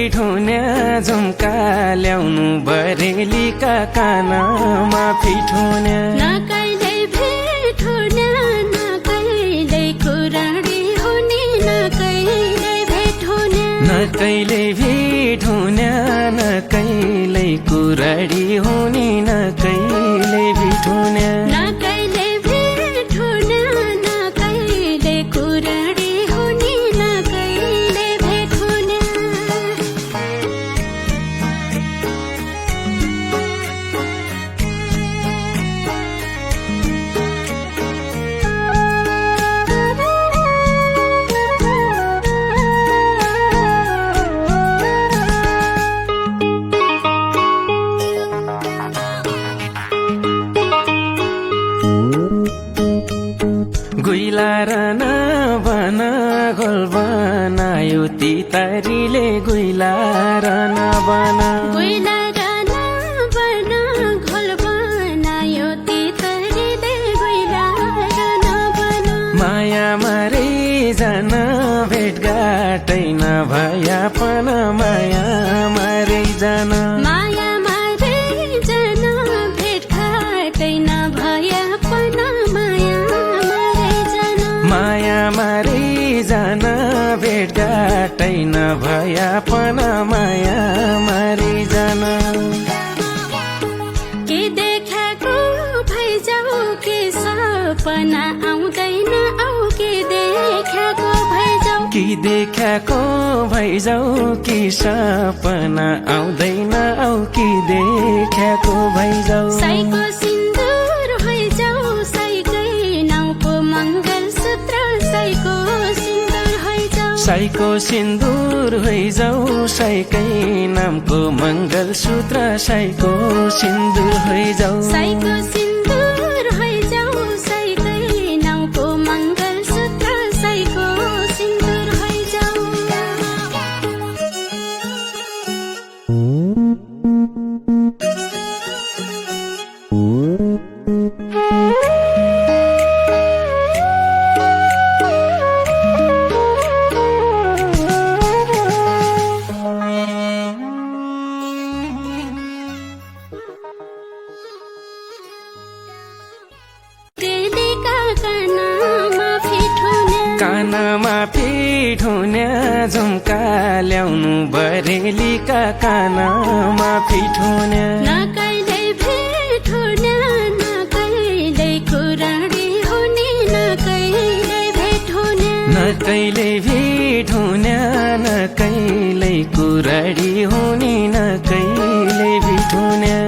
भेट हुन्या झुम्का ल्याउनु बरेलीका कानमा फिट हुन्या न कहिले भेट हुन्या न कहिले कुराडी हुने न कहिले भेट हुन्या न कहिले भेट हुन्या न कहिले कुराडी हुने न कहिले भेट हुन्या न कहिले भेट हुन्या न कहिले कुराडी हुने न कहिले भेट हुन्या गुइला र नबन घोल बनायो तितारीले गुइला र नबन गुइला र नबन घोल बनायो तितारीले गुइला र नबन माया मरे जान भेटघाटै नभया पन माया मरे जान माया मारे जन भेटघाटै नभया पन माया मारे जन माया मरे जान भेटघाटै नभया पन माया मरे जान के देखेको भइजाऊ के सपना आउँदैन औ के देखेको भइजाऊ कि देख्याको भइजाऊ कि सपना आउँदैन औ कि देख्याको भइजाऊ साईको सिन्दुर भइजाऊ साईकै नाउँको मङ्गलसूत्र साईको सिन्दुर भइजाऊ साईको सिन्दुर भइजाऊ साईकै नामको मङ्गलसूत्र साईको सिन्दुर भइजाऊ साईको सिन्दुर भइजाऊ साईकै नाउँको मङ्गलसूत्र साईको सिन्दुर भइजाऊ दिदीका कानमा फिट हुन्या झुम्का ल्याउनु बरेलीका कानमा फिट हुन्या न कहिले भेट हुन्या न कहिले कुराडी हुने न कहिले भेट हुन्या न कहिले भेट हुन्या न कहिले कुराडी हुने न कहिले भेट हुन्या